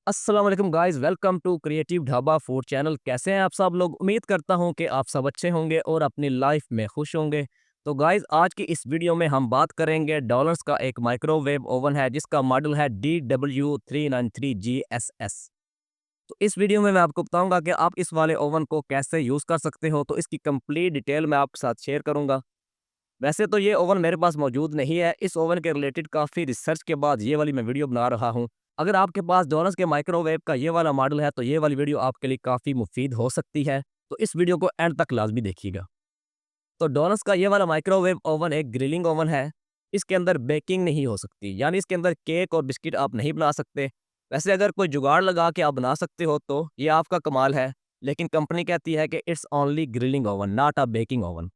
अस्सलाम वालेकुम guys, welcome to creative Dhaba food channel. कैसे हैं आप सब लोग? उम्मीद करता हूं कि आप सब अच्छे होंगे और अपनी लाइफ में खुश होंगे। तो गाइस, आज की इस वीडियो में हम बात करेंगे डॉलर्स का एक माइक्रोवेव ओवन है जिसका मॉडल है DW393GSS। तो इस वीडियो में मैं आपको बताऊंगा कि आप इस वाले ओवन को कैसे यूज़ कर सकते हो। तो इसकी कंप्लीट डिटेल मैं आपके साथ शेयर करूंगा। वैसे तो ये ओवन मेरे पास मौजूद नहीं है। इस ओवन के रिलेटेड काफ़ी रिसर्च के बाद ये वाली मैं वीडियो बना रहा हूँ। अगर आपके पास डोनस के माइक्रोवेव का ये वाला मॉडल है तो ये वाली वीडियो आपके लिए काफ़ी मुफीद हो सकती है। तो इस वीडियो को एंड तक लाज़मी देखिएगा। तो डोनस का ये वाला माइक्रोवेव ओवन एक ग्रिलिंग ओवन है। इसके अंदर बेकिंग नहीं हो सकती, यानी इसके अंदर केक और बिस्किट आप नहीं बना सकते। वैसे अगर कोई जुगाड़ लगा के आप बना सकते हो तो ये आपका कमाल है, लेकिन कंपनी कहती है कि it's only grilling oven, not a baking oven.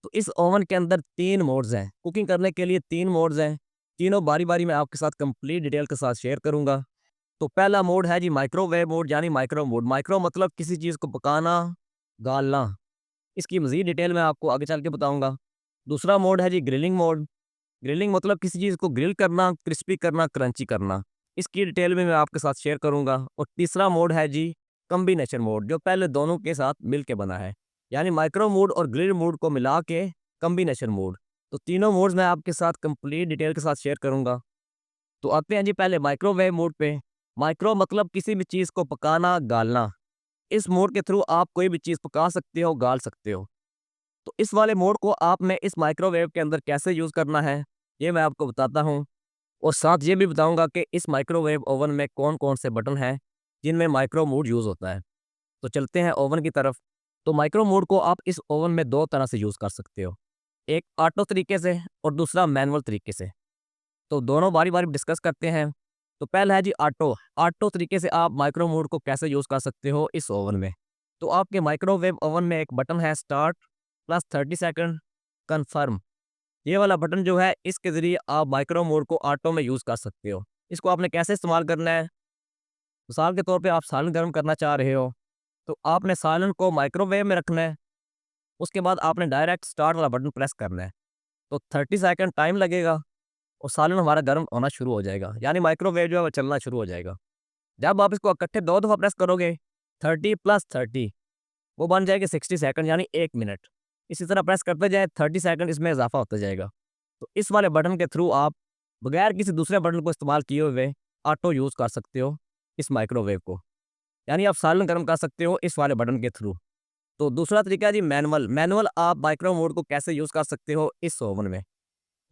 तो इस ओवन के अंदर 3 मोड्स हैं। कुकिंग करने के लिए 3 मोड्स हैं। तीनों बारी-बारी मैं आपके साथ कंप्लीट डिटेल के साथ शेयर करूँगा। तो पहला मोड है जी माइक्रोवेव मोड, यानी माइक्रो मोड। माइक्रो मतलब किसी चीज़ को पकाना, गालना। इसकी मज़ीद डिटेल मैं आपको आगे चल के बताऊँगा। दूसरा मोड है जी ग्रिलिंग मोड। ग्रिलिंग मतलब किसी चीज़ को ग्रिल करना, क्रिस्पी करना, क्रंची करना। इसकी डिटेल में मैं आपके साथ शेयर करूँगा। और तीसरा मोड है जी कॉम्बिनेशन मोड, जो पहले दोनों के साथ मिल के बना है। यानी माइक्रो मोड और ग्रिल मोड को मिला के कॉम्बिनेशन मोड। तो तीनों मोड्स मैं आपके साथ कंप्लीट डिटेल के साथ शेयर करूँगा। तो आते हैं जी पहले माइक्रोवेव मोड पे। माइक्रो मतलब किसी भी चीज़ को पकाना, गालना। इस मोड के थ्रू आप कोई भी चीज़ पका सकते हो, गाल सकते हो। तो इस वाले मोड को आपने इस माइक्रोवेव के अंदर कैसे यूज़ करना है, ये मैं आपको बताता हूँ। और साथ ये भी बताऊँगा कि इस माइक्रोवेव ओवन में कौन-कौन से बटन हैं, जिनमें माइक्रो मोड यूज़ होता है। तो चलते हैं ओवन की तरफ। तो माइक्रो मोड को आप इस ओवन में 2 तरह से यूज़ कर सकते हो। एक ऑटो तरीके से और दूसरा मैनुअल तरीके से। तो दोनों बारी-बारी डिस्कस करते हैं। तो पहला है जी ऑटो। ऑटो तरीके से आप माइक्रो मोड को कैसे यूज़ कर सकते हो इस ओवन में। तो आपके माइक्रोवेव ओवन में एक बटन है स्टार्ट प्लस 30 सेकंड कन्फर्म। ये वाला बटन जो है इसके ज़रिए आप माइक्रो मोड को ऑटो में यूज़ कर सकते हो। इसको आपने कैसे इस्तेमाल करना है? मिसाल के तौर पे आप सालन गर्म करना चाह रहे हो, तो आपने सालन को माइक्रोवेव में रखना है। उसके बाद आपने डायरेक्ट स्टार्ट वाला बटन प्रेस करना है। तो 30 सेकंड टाइम लगेगा और सालन हमारा गर्म होना शुरू हो जाएगा, यानी माइक्रोवेव जो है वो चलना शुरू हो जाएगा। जब आप इसको इकट्ठे 2 दफ़ा प्रेस करोगे, 30 प्लस 30 वो बन जाएगी 60 सेकंड, यानी 1 मिनट। इसी तरह प्रेस करते जाएँ, 30 सेकंड इसमें इज़ाफ़ा होता जाएगा। तो इस वाले बटन के थ्रू आप बगैर किसी दूसरे बटन को इस्तेमाल किए हुए ऑटो यूज़ कर सकते हो इस माइक्रोवेव को। यानी आप सालन गर्म कर सकते हो इस वाले बटन के थ्रू। तो दूसरा तरीका है जी मैनुअल। मैनुअल आप माइक्रो मोड को कैसे यूज़ कर सकते हो इस ओवन में।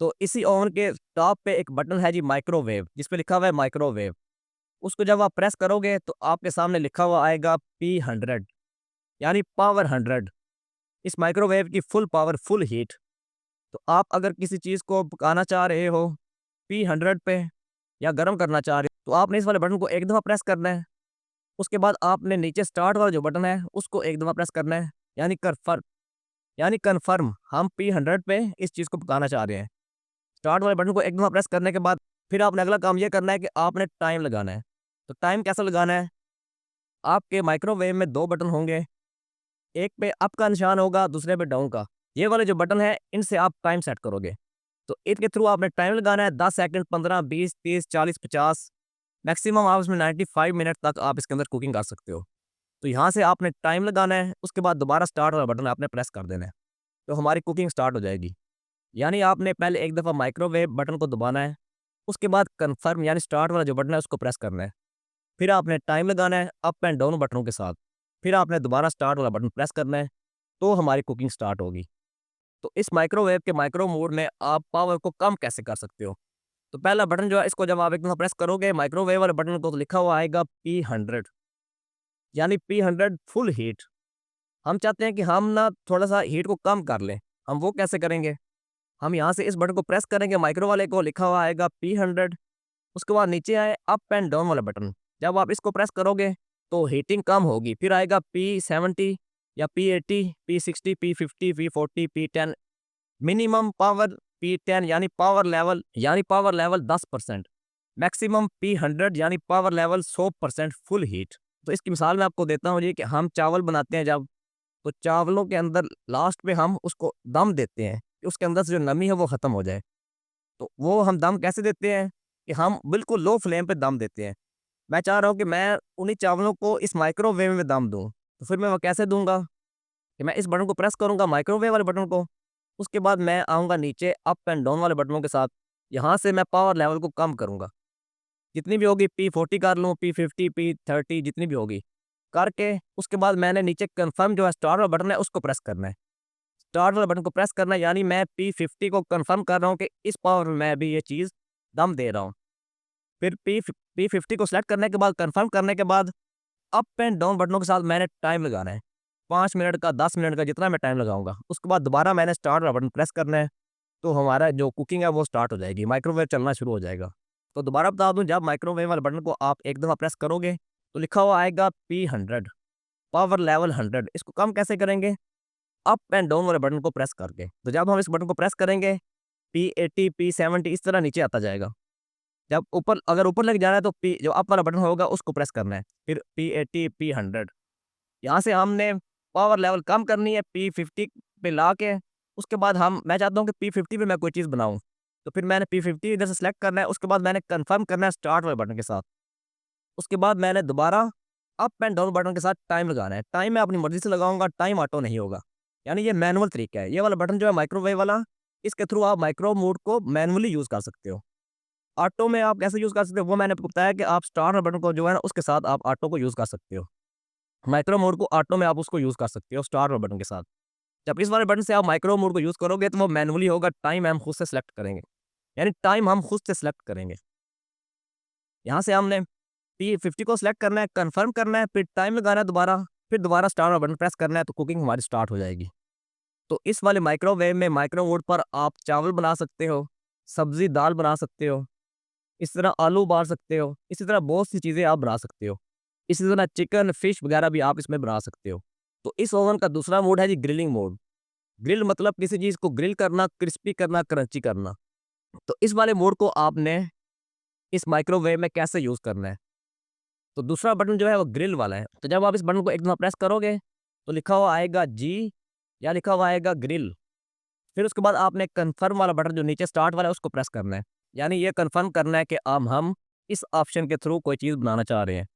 तो इसी ओवन के टॉप पे एक बटन है जी माइक्रोवेव, जिस पे लिखा हुआ है माइक्रोवेव। उसको जब आप प्रेस करोगे तो आपके सामने लिखा हुआ आएगा P100, यानी पावर 100। इस माइक्रोवेव की फुल पावर, फुल हीट। तो आप अगर किसी चीज़ को पकाना चाह रहे हो P100 पे या गर्म करना चाह रहे हो, तो आपने इस वाले बटन को एक दफ़ा प्रेस करना है। उसके बाद आपने नीचे स्टार्ट वाला जो बटन है उसको एक दफ़ा प्रेस करना है, यानी कन्फर्म हम P100 पे इस चीज़ को पकाना चाह रहे हैं। स्टार्ट वाले बटन को एक दफ़ा प्रेस करने के बाद फिर आपने अगला काम ये करना है कि आपने टाइम लगाना है। तो टाइम कैसे लगाना है? आपके माइक्रोवेव में 2 बटन होंगे, एक पे अप का निशान होगा, दूसरे पे डाउन का। ये वाले जो बटन हैं, इनसे आप टाइम सेट करोगे। तो इनके थ्रू आपने टाइम लगाना है 10 सेकंड, 15, 20, 30, 40, 50। मैक्सिमम आप इसमें 95 मिनट तक आप इसके अंदर कुकिंग कर सकते हो। तो यहाँ से आपने टाइम लगाना है, उसके बाद दोबारा स्टार्ट वाला बटन आपने प्रेस कर देना है। तो हमारी कुकिंग स्टार्ट हो जाएगी। यानी आपने पहले एक दफ़ा माइक्रोवेव बटन को दबाना है, उसके बाद कन्फर्म यानी स्टार्ट वाला जो बटन है उसको प्रेस करना है। फिर आपने टाइम लगाना है अप एंड डाउन बटनों के साथ। फिर आपने दोबारा स्टार्ट वाला बटन प्रेस करना है, तो हमारी कुकिंग स्टार्ट होगी। तो इस माइक्रोवेव के माइक्रो मोड में आप पावर को कम कैसे कर सकते हो? तो पहला बटन जो है इसको जब आप एक दफ़ा प्रेस करोगे माइक्रोवेव वाले बटन को, तो लिखा हुआ आएगा P100, यानी P100 फुल हीट। हम चाहते हैं कि हम ना थोड़ा-सा हीट को कम कर लें। हम वो कैसे करेंगे? हम यहाँ से इस बटन को प्रेस करेंगे, माइक्रो वाले को लिखा हुआ आएगा P100। उसके बाद नीचे आए अप एंड डाउन वाला बटन। जब आप इसको प्रेस करोगे तो हीटिंग कम होगी। फिर आएगा P70 या P80, P60, P50, P40, P10। Minimum power P10 यानी पावर लेवल 10%। मैक्सिमम P100 यानी पावर लेवल 100% फुल हीट। तो इसकी मिसाल मैं आपको देता हूँ जी कि हम चावल बनाते हैं जब, तो चावलों के अंदर लास्ट में हम उसको दम देते हैं कि उसके अंदर से जो नमी है वो ख़त्म हो जाए। तो वो हम दम कैसे देते हैं कि हम बिल्कुल लो फ्लेम पे दम देते हैं। मैं चाह रहा हूँ कि मैं उन्हीं चावलों को इस माइक्रोवेव में दम दूँ। तो फिर मैं वो कैसे दूँगा कि मैं इस बटन को प्रेस करूँगा माइक्रोवेव वाले बटन को, उसके बाद मैं आऊँगा नीचे अप एंड डाउन वाले बटनों के साथ, यहाँ से मैं पावर लेवल को कम करूँगा। जितनी भी होगी P40 कर लूँ, P50, P30 जितनी भी होगी, करके उसके बाद मैंने नीचे कन्फर्म जो है स्टार वाला बटन है उसको प्रेस करना है। स्टार वाले बटन को प्रेस करना है यानी मैं P50 को कन्फर्म कर रहा हूँ कि इस पावर में मैं अभी ये चीज़ दम दे रहा हूँ। फिर P50 को सेलेक्ट करने के बाद कन्फर्म करने के बाद अप एंड डाउन बटनों के साथ मैंने टाइम लगाना है। 5 मिनट का, 10 मिनट का जितना मैं टाइम लगाऊँगा। उसके बाद दोबारा मैंने स्टार्ट वाला बटन प्रेस करना है, तो हमारा जो कुकिंग है वो स्टार्ट हो जाएगी, माइक्रोवेव चलना शुरू हो जाएगा। तो दोबारा बता दूँ जब माइक्रोवेव वाले बटन को आप एक दफ़ा प्रेस करोगे, तो लिखा हुआ आएगा P100 पावर लेवल 100 इसको कम कैसे करेंगे? अप एंड डाउन वाले बटन को प्रेस करके। तो जब हम इस बटन को प्रेस करेंगे, P80, P70 इस तरह नीचे आता जाएगा। जब ऊपर अगर ऊपर लेके जाना है तो पी जो अप वाला बटन होगा उसको प्रेस करना है, फिर P80, P100 यहाँ से हमने पावर लेवल कम करनी है P50 पे लाके, उसके बाद मैं चाहता हूँ कि P50 पे मैं कोई चीज़ बनाऊँ। तो फिर मैंने P50 इधर से सेलेक्ट करना है, उसके बाद मैंने कन्फर्म करना है स्टार्ट वाले बटन के साथ। उसके बाद मैंने दोबारा अप एंड डाउन बटन के साथ टाइम लगाना है। टाइम मैं अपनी मर्ज़ी से लगाऊँगा, टाइम ऑटो नहीं होगा। यानी ये मैनुअल तरीका है। ये वाला बटन जो है माइक्रोवेव वाला, इसके थ्रू आप माइक्रो मोड को मैनुअली यूज़ कर सकते हो। ऑटो में आप कैसे यूज़ कर सकते हो वो मैंने आपको बताया कि आप स्टार वाले बटन को जो है ना उसके साथ आप ऑटो को यूज़ कर सकते हो। माइक्रो मोड को ऑटो में आप उसको यूज़ कर सकते हो स्टार वाले बटन के साथ। जब इस वाले बटन से आप माइक्रो मोड को यूज़ करोगे तो वो मैनुअली होगा, टाइम हम खुद से सेलेक्ट करेंगे। यानी टाइम हम खुद से सेलेक्ट करेंगे। यहाँ से हमने P50 को सेलेक्ट करना है, कन्फर्म करना है, फिर टाइम लगाना है दोबारा, फिर दोबारा स्टार वाला बटन प्रेस करना है तो कुकिंग हमारी स्टार्ट हो जाएगी। तो इस वाले माइक्रोवेव में माइक्रो मोड पर आप चावल बना सकते हो, सब्ज़ी दाल बना सकते हो, इस तरह आलू उबाल सकते हो, इसी तरह बहुत सी चीज़ें आप बना सकते हो। इसी तरह चिकन, फिश वगैरह भी आप इसमें बना सकते हो। तो इस ओवन का दूसरा मोड है जी ग्रिलिंग मोड। ग्रिल मतलब किसी चीज़ को ग्रिल करना, क्रिस्पी करना, क्रंची करना। तो इस वाले मोड को आपने इस माइक्रोवेव में कैसे यूज़ करना है? तो दूसरा बटन जो है वो ग्रिल वाला है। तो जब आप इस बटन को एक दफ़ा प्रेस करोगे, तो लिखा हुआ आएगा जी या लिखा हुआ आएगा ग्रिल। फिर उसके बाद आपने कन्फर्म वाला बटन जो नीचे स्टार्ट वाला है उसको प्रेस करना है। यानी ये कन्फर्म करना है कि अब हम इस ऑप्शन के थ्रू कोई चीज़ बनाना चाह रहे हैं।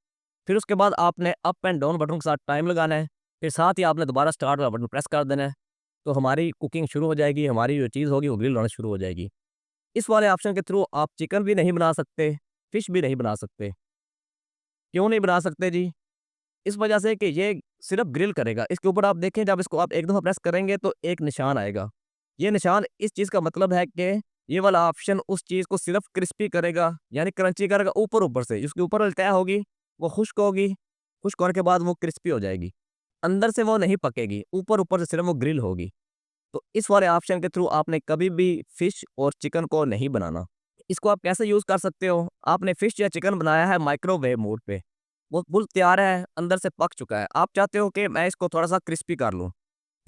फिर उसके बाद आपने अप एंड डाउन बटन के साथ टाइम लगाना है। फिर साथ ही आपने दोबारा स्टार्ट वाला बटन प्रेस कर देना है। तो हमारी कुकिंग शुरू हो जाएगी, हमारी जो चीज़ होगी वो ग्रिल होना शुरू हो जाएगी। इस वाले ऑप्शन के थ्रू आप चिकन भी नहीं बना सकते, फिश भी नहीं बना सकते। क्यों नहीं बना सकते जी? इस वजह से कि ये सिर्फ़ ग्रिल करेगा। इसके ऊपर आप देखें जब इसको आप एक दफ़ा प्रेस करेंगे तो एक निशान आएगा। ये निशान इस चीज़ का मतलब है कि ये वाला ऑप्शन उस चीज़ को सिर्फ़ क्रिस्पी करेगा, यानी क्रंची करेगा ऊपर-ऊपर से। जिसकी ऊपर वाली तह होगी, वो खुश्क होगी, खुश्क होने के बाद वो क्रिस्पी हो जाएगी। अंदर से वो नहीं पकेगी, ऊपर-ऊपर से सिर्फ़ वो ग्रिल होगी। तो इस वाले ऑप्शन के थ्रू आपने कभी भी फिश और चिकन को नहीं बनाना। इसको आप कैसे यूज़ कर सकते हो? आपने फिश या चिकन बनाया है माइक्रोवेव मोड पे, वो फुल तैयार है, अंदर से पक चुका है। आप चाहते हो कि मैं इसको थोड़ा-सा क्रिस्पी कर लूँ,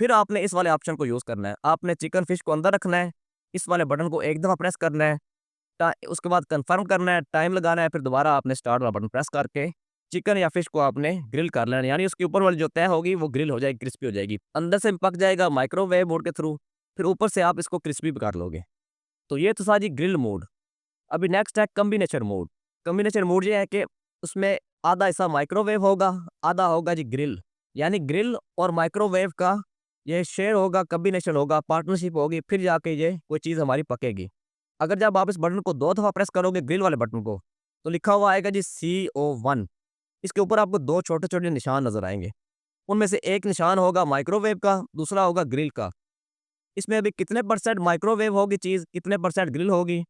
फिर आपने इस वाले ऑप्शन को यूज़ करना है। आपने चिकन फिश को अंदर रखना है, इस वाले बटन को एक दफ़ा प्रेस करना है, उसके बाद कन्फर्म करना है, टाइम लगाना है, फिर दोबारा आपने स्टार्ट वाला बटन प्रेस करके चिकन या फिश को आपने ग्रिल कर लेना है। यानी उसके ऊपर वाली जो तह होगी वो ग्रिल हो जाएगी, क्रिस्पी हो जाएगी। अंदर से भी पक जाएगा माइक्रोवेव मोड के थ्रू, फिर ऊपर से आप इसको क्रिस्पी भी कर लोगे। तो ये तो था जी ग्रिल मोड। अभी नेक्स्ट है कॉम्बिनेशन मोड। कॉम्बिनेशन मोड ये है कि उसमें आधा हिस्सा माइक्रोवेव होगा, आधा होगा जी ग्रिल। यानी ग्रिल और माइक्रोवेव का ये शेयर होगा, कॉम्बिनेशन होगा, पार्टनरशिप होगी, फिर जाके ये कोई चीज़ हमारी पकेगी। अगर जब आप इस बटन को 2 दफ़ा प्रेस करोगे ग्रिल वाले बटन को, तो लिखा हुआ आएगा जी CO1। इसके ऊपर आपको 2 छोटे-छोटे निशान नज़र आएँगे। उनमें से एक निशान होगा माइक्रोवेव का, दूसरा होगा ग्रिल का। इसमें अभी कितने परसेंट माइक्रोवेव होगी चीज़, कितने परसेंट ग्रिल होगी,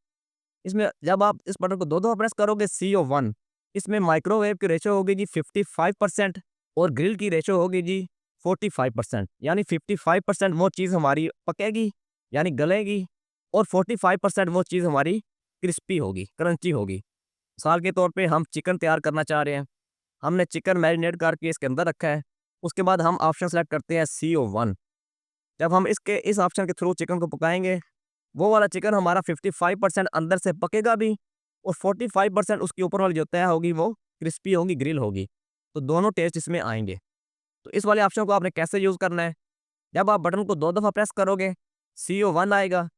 इसमें जब आप इस बटन को 2 दफ़ा प्रेस करोगे CO1, इसमें माइक्रोवेव की रेशियो होगी जी 55% और ग्रिल की रेशियो होगी जी 45%। यानी 55% वो चीज़ हमारी पकेगी, यानी गलेगी और 45% वो चीज़ हमारी क्रिस्पी होगी, क्रंची होगी। मिसाल के तौर पे हम चिकन तैयार करना चाह रहे हैं, हमने चिकन मैरिनेट करके इसके अंदर रखा है, उसके बाद हम ऑप्शन सेलेक्ट करते हैं CO1। जब हम इस ऑप्शन के थ्रू चिकन को पकाएँगे, वो वाला चिकन हमारा 55% अंदर से पकेगा भी और 45% उसके ऊपर वाली जो तह होगी वो क्रिस्पी होगी, ग्रिल होगी। तो दोनों टेस्ट इसमें आएँगे। तो इस वाले ऑप्शन को आपने कैसे यूज़ करना है? जब आप बटन को 2 दफ़ा प्रेस करोगे, CO1 आएगा,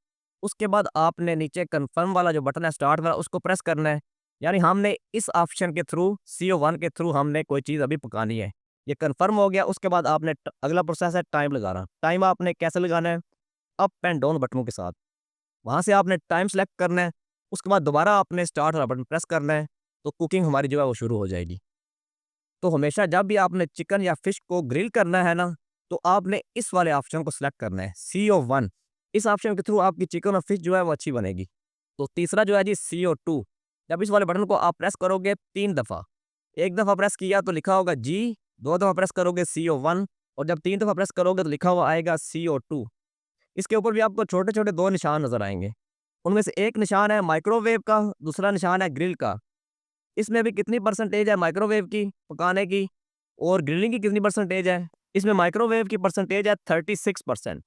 उसके बाद आपने नीचे कन्फर्म वाला जो बटन है स्टार्ट वाला उसको प्रेस करना है। यानी हमने इस ऑप्शन के थ्रू CO1 के थ्रू हमने कोई चीज़ अभी पकानी है। ये कन्फर्म हो गया, उसके बाद आपने अगला प्रोसेस है टाइम लगाना। टाइम आपने कैसे लगाना है? अप एंड डाउन बटनों के साथ। वहाँ से आपने टाइम सेलेक्ट करना है, उसके बाद दोबारा आपने स्टार्ट वाला बटन प्रेस करना है, तो कुकिंग हमारी जो है वो शुरू हो जाएगी। तो हमेशा जब भी आपने चिकन या फिश को ग्रिल करना है ना, तो आपने इस वाले ऑप्शन को सिलेक्ट करना है, CO1। इस ऑप्शन के थ्रू आपकी चिकन और फिश जो है वो अच्छी बनेगी। तो तीसरा जो है जी CO2। जब इस वाले बटन को आप प्रेस करोगे 3 दफ़ा, 1 दफ़ा प्रेस किया तो लिखा होगा G, 2 दफ़ा प्रेस करोगे CO1 और जब 3 दफ़ा प्रेस करोगे तो लिखा हुआ आएगा CO2। इसके ऊपर भी आपको छोटे-छोटे 2 निशान नज़र आएँगे। उनमें से एक निशान है माइक्रोवेव का, दूसरा निशान है ग्रिल का। इसमें भी कितनी परसेंटेज है माइक्रोवेव की पकाने की और ग्रिलिंग की कितनी परसेंटेज है? इसमें माइक्रोवेव की परसेंटेज है 36%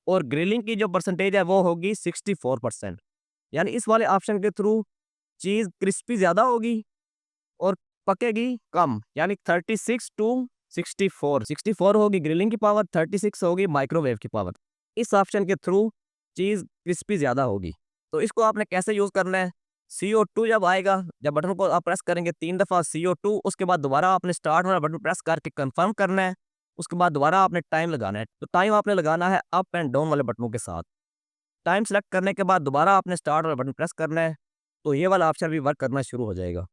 और ग्रिलिंग की जो परसेंटेज है वो होगी 64%। यानी इस वाले ऑप्शन के थ्रू चीज़ क्रिस्पी ज़्यादा होगी और पकेगी कम, यानी 36 टू 64, 64 होगी ग्रिलिंग की पावर, 36 होगी माइक्रोवेव की पावर। इस ऑप्शन के थ्रू चीज़ क्रिस्पी ज़्यादा होगी। तो इसको आपने कैसे यूज़ करना है? CO2 जब आएगा, जब बटन को आप प्रेस करेंगे 3 दफ़ा CO2, उसके बाद दोबारा आपने स्टार्ट वाला बटन प्रेस करके कन्फर्म करना है, उसके बाद दोबारा आपने टाइम लगाना है। तो टाइम आपने लगाना है अप एंड डाउन वाले बटनों के साथ। टाइम सेलेक्ट करने के बाद दोबारा आपने स्टार्ट वाला बटन प्रेस करना है, तो ये वाला ऑप्शन भी वर्क करना शुरू हो जाएगा।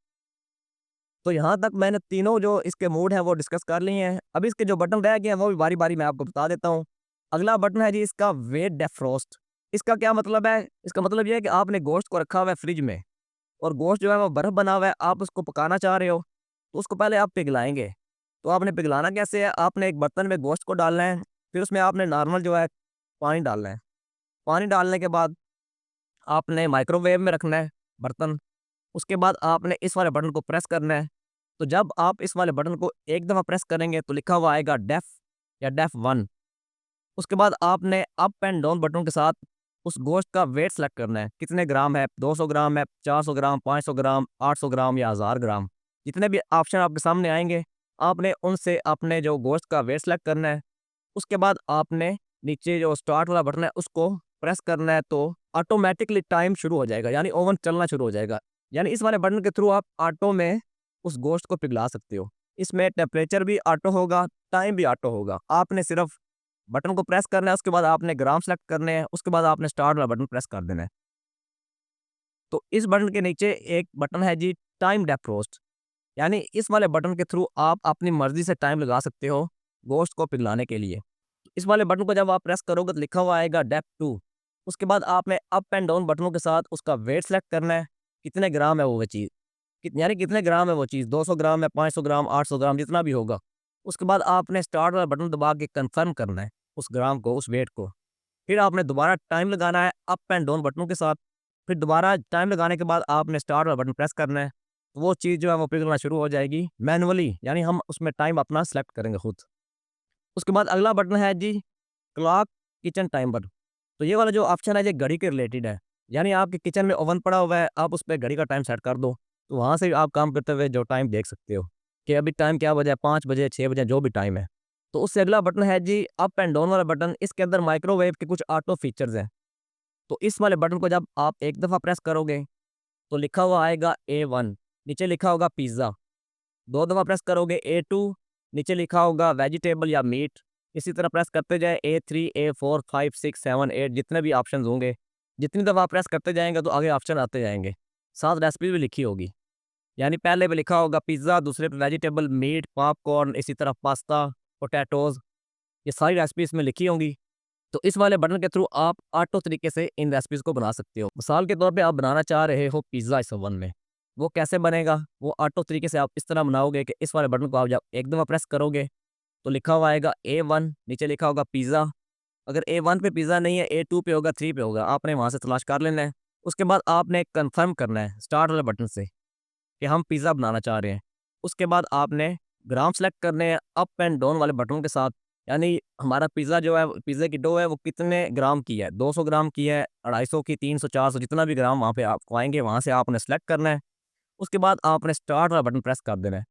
तो यहाँ तक मैंने तीनों जो इसके मोड हैं वो डिस्कस कर लिए हैं। अब इसके जो बटन रह गए हैं वो भी बारी-बारी मैं आपको बता देता हूँ। अगला बटन है जी इसका वेट डेफ्रोस्ट। इसका क्या मतलब है? इसका मतलब ये है कि आपने गोश्त को रखा हुआ है फ्रिज में और गोश्त जो है वो बर्फ़ बना हुआ है, आप उसको पकाना चाह रहे हो, तो उसको पहले आप पिघलाएँगे। तो आपने पिघलाना कैसे है? आपने एक बर्तन में गोश्त को डालना है, फिर उसमें आपने नॉर्मल जो है पानी डालना है। पानी डालने के बाद आपने माइक्रोवेव में रखना है बर्तन, उसके बाद आपने इस वाले बटन को प्रेस करना है। तो जब आप इस वाले बटन को एक दफ़ा प्रेस करेंगे तो लिखा हुआ आएगा डेफ या डेफ 1। उसके बाद आपने अप एंड डाउन बटनों के साथ उस गोश्त का वेट सेलेक्ट करना है। कितने ग्राम है? 200 ग्राम है, 400 ग्राम, 500 ग्राम, 800 ग्राम या 1000 ग्राम। जितने भी ऑप्शन आपके सामने आएँगे, आपने उनसे अपने जो गोश्त का वेट सेलेक्ट करना है। उसके बाद आपने नीचे जो स्टार्ट वाला बटन है उसको प्रेस करना है, तो ऑटोमैटिकली टाइम शुरू हो जाएगा, यानी ओवन चलना शुरू हो जाएगा। यानी इस वाले बटन के थ्रू आप ऑटो में उस गोश्त को पिघला सकते हो। इसमें टेम्परेचर भी ऑटो होगा, टाइम भी ऑटो होगा। आपने सिर्फ़ बटन को प्रेस करना है, उसके बाद आपने ग्राम सेलेक्ट करने हैं, उसके बाद आपने स्टार्ट वाला बटन प्रेस कर देना है। तो इस बटन के नीचे एक बटन है जी टाइम डेफ्रोस्ट, यानी इस वाले बटन के थ्रू आप अपनी मर्ज़ी से टाइम लगा सकते हो गोश्त को पिघलाने के लिए। इस वाले बटन को जब आप प्रेस करोगे तो लिखा हुआ आएगा डेप्थ 2। उसके बाद आपने अप एंड डाउन बटनों के साथ उसका वेट सेलेक्ट करना है, कितने ग्राम है वो चीज़, यानी कितने ग्राम है वो चीज़, 200 ग्राम है, 500 ग्राम, 800 ग्राम, जितना भी होगा। उसके बाद आपने स्टार्ट वाला बटन दबा के कन्फर्म करना है उस ग्राम को, उस वेट को। फिर आपने दोबारा टाइम लगाना है अप एंड डाउन बटनों के साथ। फिर दोबारा टाइम लगाने के बाद आपने स्टार्ट वाला बटन प्रेस करना है। वो चीज़ जो है वो पिघलना शुरू हो जाएगी मैनुअली, यानी हम उसमें टाइम अपना सेलेक्ट करेंगे खुद। उसके बाद अगला बटन है जी क्लॉक किचन टाइमर। तो ये वाला जो ऑप्शन है ये घड़ी के रिलेटेड है। यानी आपके किचन में ओवन पड़ा हुआ है, आप उस पे घड़ी का टाइम सेट कर दो, तो वहाँ से आप काम करते हुए जो टाइम देख सकते हो कि अभी टाइम क्या बजा है, 5 बजे, 6 बजे, जो भी टाइम है। तो उससे अगला बटन है जी अप एंड डाउन वाला बटन। इसके अंदर माइक्रोवेव के कुछ ऑटो फीचर्स हैं। तो इस वाले बटन को जब आप एक दफ़ा प्रेस करोगे, तो लिखा हुआ आएगा A1, नीचे लिखा होगा पिज़्ज़ा। 2 दफ़ा प्रेस करोगे A2, नीचे लिखा होगा वेजिटेबल या मीट। इसी तरह प्रेस करते जाएँ A3, A4, 5, 6, 7, 8, जितने भी ऑप्शंस होंगे, जितनी दफ़ा आप प्रेस करते जाएँगे तो आगे ऑप्शन आते जाएँगे। साथ रेसिपी भी लिखी होगी। यानी पहले पे लिखा होगा पिज़्ज़ा, दूसरे पे वेजिटेबल, मीट, पॉपकॉर्न, इसी तरह पास्ता, पोटैटोज़, ये सारी रेसिपी इसमें लिखी होंगी। तो इस वाले बटन के थ्रू आप ऑटो तरीके से इन रेसिपीज़ को बना सकते हो। मिसाल के तौर पे आप बनाना चाह रहे हो पिज़्ज़ा इस ओवन में, वो कैसे बनेगा? वो ऑटो तरीके से आप इस तरह बनाओगे कि इस वाले बटन को आप जब एक दफ़ा प्रेस करोगे, तो लिखा हुआ आएगा A1, नीचे लिखा होगा पिज़्ज़ा। अगर A1 पे पिज़्ज़ा नहीं है, A2 पे होगा, 3 पे होगा, आपने वहाँ से तलाश कर लेना है। उसके बाद आपने कन्फर्म करना है स्टार्ट वाले बटन से कि हम पिज़्ज़ा बनाना चाह रहे हैं। उसके बाद आपने ग्राम सेलेक्ट करने हैं अप एंड डाउन वाले बटनों के साथ। यानी हमारा पिज़्ज़ा जो है, पिज़्ज़े की डो है वो कितने ग्राम की है, 200 ग्राम की है, 250 की, 300, 400, जितना भी ग्राम वहाँ पे आपको आएँगे, वहाँ से आपने सेलेक्ट करना है। उसके बाद आपने स्टार्ट वाला बटन प्रेस कर देना है।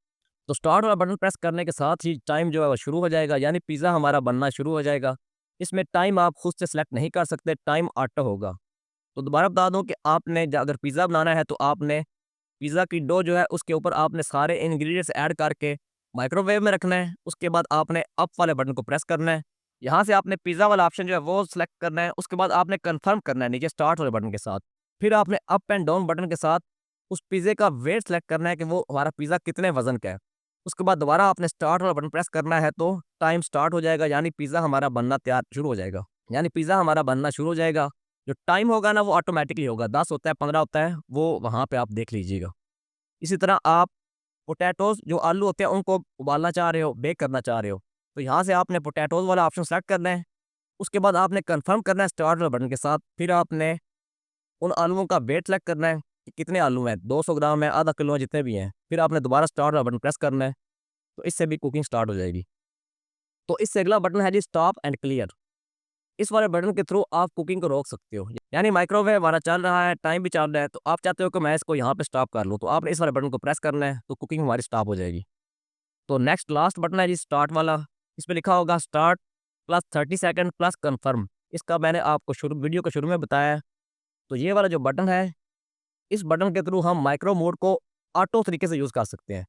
तो स्टार्ट वाला बटन प्रेस करने के साथ ही टाइम जो है वो शुरू हो जाएगा, यानी पिज़्ज़ा हमारा बनना शुरू हो जाएगा। इसमें टाइम आप खुद से सेलेक्ट नहीं कर सकते, टाइम ऑटो होगा। तो दोबारा बता दूँ कि आपने ज अगर पिज़्ज़ा बनाना है तो आपने पिज़्ज़ा की डो जो है उसके ऊपर आपने सारे इंग्रीडिएंट्स ऐड करके माइक्रोवेव में रखना है। उसके बाद आपने अप वाले बटन को प्रेस करना है। यहाँ से आपने पिज़्ज़ा वाला ऑप्शन जो है वो सिलेक्ट करना है। उसके बाद आपने कन्फर्म करना है नीचे स्टार्ट वाले बटन के साथ। फिर आपने अप एंड डाउन बटन के साथ उस पिज़्ज़े का वेट सिलेक्ट करना है कि वो हमारा पिज़्ज़ा कितने वज़न का है। उसके बाद दोबारा आपने स्टार्ट वाला बटन प्रेस करना है तो टाइम स्टार्ट हो जाएगा, यानी पिज़्ज़ा हमारा बनना तैयार शुरू हो जाएगा। यानी पिज़्ज़ा हमारा बनना शुरू हो जाएगा। जो टाइम होगा ना वो ऑटोमैटिकली होगा, 10 होता है, 15 होता है, वो वहाँ पे आप देख लीजिएगा। इसी तरह आप पोटैटोज़ जो आलू होते हैं उनको उबालना चाह रहे हो, बेक करना चाह रहे हो, तो यहाँ से आपने पोटैटोज़ वाला ऑप्शन सेलेक्ट करना है। उसके बाद आपने कन्फर्म करना है स्टार्ट वाले बटन के साथ। फिर आपने उन आलूओं का वेट सेलेक्ट करना है कि कितने आलू हैं, 200 ग्राम है, आधा किलो है, जितने भी हैं। फिर आपने दोबारा स्टार्ट वाला बटन प्रेस करना है, तो इससे भी कुकिंग स्टार्ट हो जाएगी। तो इससे अगला बटन है जी स्टॉप एंड क्लियर। इस वाले बटन के थ्रू आप कुकिंग को रोक सकते हो। यानी माइक्रोवेव हमारा चल रहा है, टाइम भी चल रहा है, तो आप चाहते हो कि मैं इसको यहाँ पे स्टॉप कर लूँ, तो आपने इस वाले बटन को प्रेस करना है, तो कुकिंग हमारी स्टॉप हो जाएगी। तो नेक्स्ट लास्ट बटन है जी स्टार्ट वाला। इस पे लिखा होगा start plus 30 second plus confirm. इसका मैंने आपको वीडियो के शुरू में बताया है। तो ये वाला जो बटन है, इस बटन के थ्रू हम माइक्रो मोड को ऑटो तरीके से यूज़ कर सकते हैं।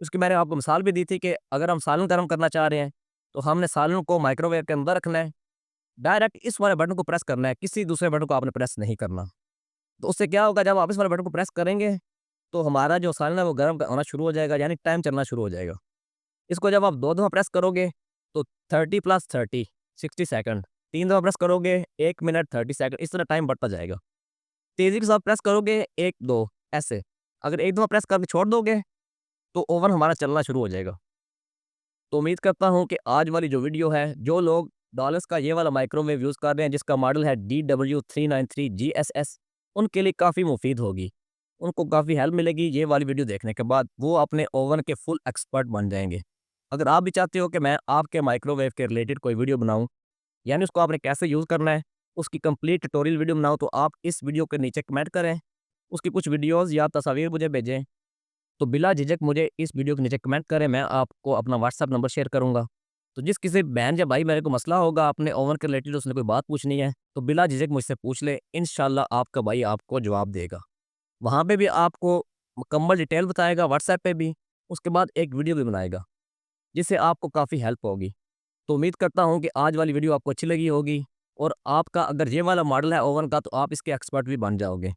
उसकी मैंने आपको मिसाल भी दी थी कि अगर हम सालन गर्म करना चाह रहे हैं, तो हमने सालन को माइक्रोवेव के अंदर रखना है। डायरेक्ट इस वाले बटन को प्रेस करना है, किसी दूसरे बटन को आपने प्रेस नहीं करना। तो उससे क्या होगा, जब आप इस वाले बटन को प्रेस करेंगे, तो हमारा जो सालन है वो गर्म होना शुरू हो जाएगा, यानी टाइम चलना शुरू हो जाएगा। इसको जब आप 2 दफ़ा प्रेस करोगे, तो 30 प्लस 30 60 सेकंड, 3 दफ़ा प्रेस करोगे 1 मिनट 30 सेकंड, इस तरह टाइम बढ़ता जाएगा। तेज़ी के साथ प्रेस करोगे 1-2 ऐसे। अगर 1 दफ़ा प्रेस करके छोड़ दोगे, तो ओवन हमारा चलना शुरू हो जाएगा। तो उम्मीद करता हूँ कि आज वाली जो वीडियो है, जो लोग डॉलर्स का ये वाला माइक्रोवेव यूज़ कर रहे हैं जिसका मॉडल है DW393GSS, उनके लिए काफ़ी मुफ़ीद होगी। उनको काफ़ी हेल्प मिलेगी ये वाली वीडियो देखने के बाद, वो अपने ओवन के फुल एक्सपर्ट बन जाएँगे। अगर आप भी चाहते हो कि मैं आपके माइक्रोवेव के रिलेटेड कोई वीडियो बनाऊँ, यानी उसको आपने कैसे यूज़ करना है, उसकी कंप्लीट ट्यूटोरियल वीडियो बनाऊँ, तो आप इस वीडियो के नीचे कमेंट करें, उसकी कुछ वीडियोज़ या तस्वीर मुझे भेजें। तो बिला झिझक मुझे इस वीडियो के नीचे कमेंट करें, मैं आपको अपना व्हाट्सएप नंबर शेयर करूँगा। तो जिस किसी बहन या भाई मेरे को मसला होगा अपने ओवन के रिलेटेड, उसने कोई बात पूछनी है, तो बिला झिझक मुझसे पूछ ले, इंशाल्लाह आपका भाई आपको जवाब देगा। वहाँ पे भी आपको मुकम्मल डिटेल बताएगा, व्हाट्सएप पे भी, उसके बाद एक वीडियो भी बनाएगा, जिससे आपको काफ़ी हेल्प होगी। तो उम्मीद करता हूँ कि आज वाली वीडियो आपको अच्छी लगी होगी और आपका अगर ये वाला मॉडल है ओवन का, तो आप इसके एक्सपर्ट भी बन जाओगे।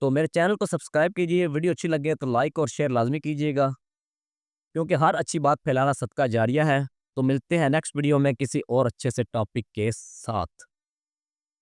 तो मेरे चैनल को सब्सक्राइब कीजिए, वीडियो अच्छी लगे तो लाइक और शेयर लाज़मी कीजिएगा, क्योंकि हर अच्छी बात फैलाना सदका जारिया है। तो मिलते हैं नेक्स्ट वीडियो में किसी और अच्छे से टॉपिक के साथ।